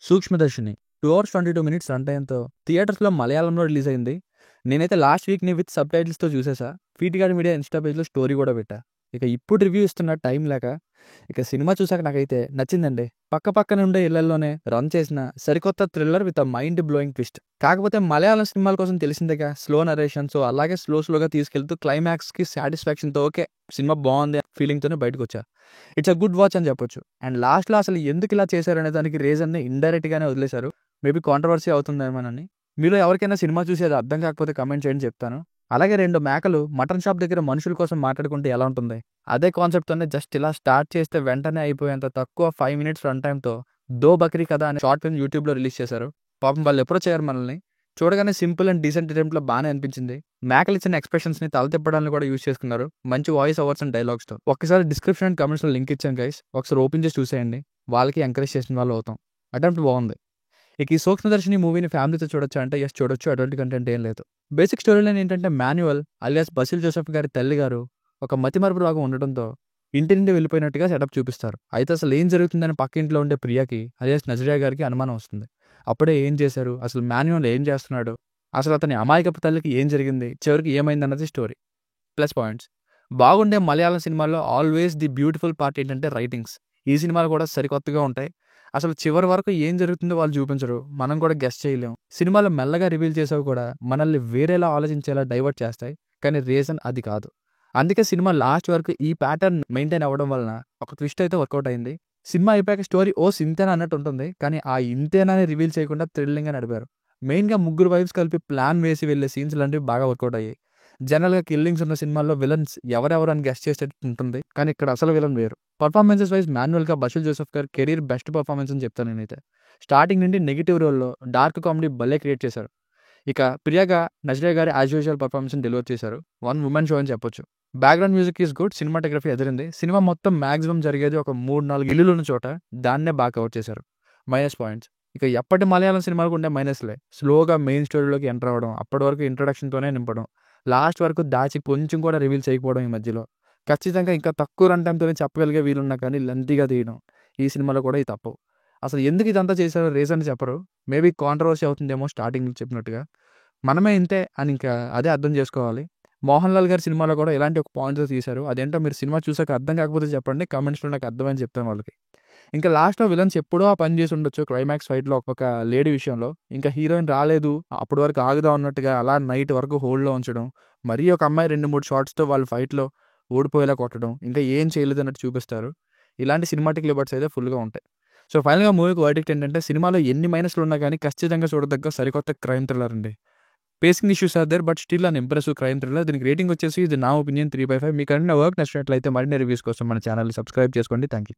సూక్ష్మదర్శిని 2 hours 22 minutes run టైమ్‌తో థియేటర్స్‌లో మలయాళంలో release అయింది. నేనైతే లాస్ట్ వీక్‌ని విత్ సబ్‌టైటిల్స్‌తో చూసేసా. ఫీట్‌గాడి మీడియా ఇన్‌స్టా పేజ్‌లో స్టోరీ కూడా పెట్టా. ఇక ఇప్పుడు రివ్యూ ఇస్తున్న టైం లేక ఇక సినిమా చూసాక నాకైతే నచ్చిందండి. పక్కపక్కన ఉండే ఇళ్లల్లోనే రన్ చేసిన సరికొత్త thriller with mind blowing twist. కాకపోతే మలయాళం సినిమాల కోసం తెలిసిందేగా స్లో నరేషన్. సో అలాగే స్లోగా తీసుకెళ్తూ క్లైమాక్స్‌కి సాటిస్ఫాక్షన్‌తో ఓకే సినిమా బావుంది ఫీలింగ్‌తోనే బయటకొచ్చా. ఇట్స్ అ గుడ్ వాచ్ అని చెప్పొచ్చు. అండ్ లాస్ట్‌లో అసలు ఎందుకు ఇలా చేశారనే దానికి రీజన్‌ని ఇండైరెక్ట్‌గానే వదిలేశారు. మేబీ కాంట్రోవర్సీ అవుతుందేమోనని. మీలో ఎవరికైనా సినిమా చూసి అది అర్థం కాకపోతే కామెంట్ చేయండి చెప్తాను. అలాగే 2 మేకలు మటన్ షాప్ దగ్గర మనుషుల కోసం మాట్లాడుకుంటే ఎలా ఉంటుంది? అదే కాన్సెప్ట్‌తోనే జస్ట్ ఇలా స్టార్ట్ చేస్తే వెంటనే అయిపోయేంత తక్కువ 5 మినిట్స్ రన్ టైమ్‌తో 'దో బకరీ కథ' అనే షార్ట్ ఫిల్మ్ యూట్యూబ్‌లో రిలీజ్ చేశారు. పాపం వాళ్ళు అప్రోచ్ అయ్యారు మనల్ని. చూడగానే సింపుల్ అండ్ డీసెంట్ అటెంప్ట్‌లో బానే అనిపించింది. మేకలు ఇచ్చిన ఎక్స్‌ప్రెషన్స్‌ని తల తిప్పడానికి కూడా యూజ్ చేసుకున్నారు. మంచి వాయిస్ ఓవర్స్ అండ్ డైలాగ్స్‌తో. ఒక్కసారి డిస్క్రిప్షన్ అండ్ కామెంట్స్‌లో లింక్ ఇచ్చాను గైస్. ఒకసారి ఓపెన్ చేసి చూసేయండి. వాళ్ళకి ఎంకరేజ్ చేసిన వాళ్ళు అవుతాం. అటెంప్ట్ బాగుంది. ఇక ఈ సూక్ష్మదర్శిని మూవీని ఫ్యామిలీతో చూడొచ్చా అంటే యెస్ చూడొచ్చు. ఎటువంటి కంటెంట్ ఏం లేదు. బేసిక్ స్టోరీ లైన్ ఏంటంటే మాన్యువల్ అలియాస్ బసిల్ జోసెఫ్ గారి తల్లి గారు ఒక మతిమరుపు రోగం ఉండడంతో ఇంటి నుండి వెళ్ళిపోయినట్టుగా సెటప్ చూపిస్తారు. అయితే అసలు ఏం జరుగుతుందని పక్కింట్లో ఉండే ప్రియాకి అలియాస్ నజరియా గారికి అనుమానం వస్తుంది. అప్పుడే ఏం చేశారు? అసలు మాన్యువల్ ఏం చేస్తున్నాడు? అసలు అతని అమాయకపు తల్లికి ఏం జరిగింది? చివరికి ఏమైందన్నది స్టోరీ. Plus points. బాగుండే మలయాళం సినిమాల్లో ఆల్వేస్ ది బ్యూటిఫుల్ పార్ట్ ఏంటంటే రైటింగ్స్. ఈ సినిమాలు కూడా సరికొత్తగా ఉంటాయి. అసలు చివరి వరకు ఏం జరుగుతుందో వాళ్ళు చూపించరు. మనం కూడా గెస్ చేయలేం. సినిమాలో మెల్లగా రివీల్ చేసేవి కూడా మనల్ని వేరేలా ఆలోచించేలా డైవర్ట్ చేస్తాయి. కానీ రీజన్ అది కాదు. అందుకే సినిమా లాస్ట్ వరకు ఈ ప్యాటర్న్ మెయింటైన్ అవ్వడం వలన ఒక ట్విస్ట్ అయితే వర్కౌట్ అయింది. సినిమా అయిపోయాక స్టోరీ ఇంతేనా అన్నట్టు ఉంటుంది. కానీ ఆ ఇంతేనా అని రివీల్ చేయకుండా థ్రిల్లింగ్‌గా నడిపారు. మెయిన్‌గా ముగ్గురు వైఫ్స్ కలిపి ప్లాన్ వేసి వెళ్ళే సీన్స్ లాంటివి బాగా వర్కౌట్ అయ్యాయి. జనరల్‌గా కిల్లింగ్స్ ఉన్న సినిమాల్లో విలన్స్ ఎవరెవరు అని గెస్ చేసేటట్టు ఉంటుంది. కానీ ఇక్కడ అసలు విలన్ వేరు. పర్ఫార్మెన్సెస్ వైస్ మాన్యువల్‌గా బషీర్ జోసెఫ్ గారి కెరీర్ బెస్ట్ పర్ఫార్మెన్స్ అని చెప్తాను నేనైతే. స్టార్టింగ్ నుండి నెగెటివ్ రోల్‌లో డార్క్ కామెడీ భలే క్రియేట్ చేశారు. ఇక ప్రియాగా నజ్రియా గారి యాజ్ యూజువల్ పర్ఫార్మెన్స్‌ని డెలివర్ చేశారు. వన్ వుమెన్ షో అని చెప్పొచ్చు. Background music is good. Cinematography Adirindi. Cinema మొత్తం మాక్సిమం జరిగేది ఒక 3, 4 ఇల్లులున్న చోట. దాన్నే బాగా కవర్ చేశారు. Minus points. ఇక ఎప్పటి మలయాళం సినిమాలకు ఉండే మైనస్‌లే. స్లోగా మెయిన్ స్టోరీలోకి ఎంటర్ అవ్వడం, అప్పటి వరకు ఇంట్రొడక్షన్‌తోనే నింపడం, లాస్ట్ వరకు దాచి కొంచెం కూడా రివీల్ చేయకపోవడం ఈ మధ్యలో. ఖచ్చితంగా ఇంకా తక్కువ రన్ టైమ్‌తోనే చెప్పగలిగే వీలున్నా కానీ లెంతీగా తీయడం. ఈ సినిమాలో కూడా ఇది తప్పు. అసలు ఎందుకు ఇదంతా చేశారో రీజన్ చెప్పరు. మేబీ కాంట్రోవర్సీ అవుతుందేమో స్టార్టింగ్‌లో చెప్పినట్టుగా. మనమే ఇంతే అని ఇంకా అదే అర్థం చేసుకోవాలి. 'మోహన్ లాల్' గారి సినిమాలో కూడా ఇలాంటి ఒక పాయింట్‌తో తీశారు. అదేంటో మీరు సినిమా చూసాక అర్థం కాకపోతే చెప్పండి. కామెంట్స్‌లో నాకు అర్థమని చెప్తాను వాళ్ళకి. ఇంకా లాస్ట్‌లో విలన్స్ ఎప్పుడో ఆ పని చేసి ఉండొచ్చు. క్లైమాక్స్ ఫైట్‌లో ఒక లేడీ విషయంలో. ఇంకా హీరోయిన్ రాలేదు. అప్పటి వరకు ఆగుదాం అన్నట్టుగా అలా నైట్ వరకు హోల్డ్‌లో ఉంచడం. మరీ ఒక అమ్మాయి 2, 3 షాట్స్‌తో వాళ్ళు ఫైట్‌లో ఓడిపోయేలా కొట్టడం. ఇంకా ఏం చేయలేదన్నట్టు చూపిస్తారు. ఇలాంటి సినిమాటిక్ లిబర్ట్స్ అయితే ఫుల్‌గా ఉంటాయి. సో ఫైనల్‌గా మూవీకి వర్డిక్ట్ ఏంటంటే సినిమాలో ఎన్ని మైనస్‌లు ఉన్నా కానీ ఖచ్చితంగా చూడదగ్గ సరికొత్త క్రైమ్ థ్రిల్లర్ అండి. Pacing issues are there but still an impressive crime thriller. దీనికి రేటింగ్ వచ్చేసి ఇది నా ఒపీనియన్ 3/5. మీకు నా వర్క్ నచ్చినట్లయితే మరిన్ని రివ్యూస్ కోసం మన ఛానల్‌ని సబ్స్క్రైబ్ చేసుకోండి. Thank you.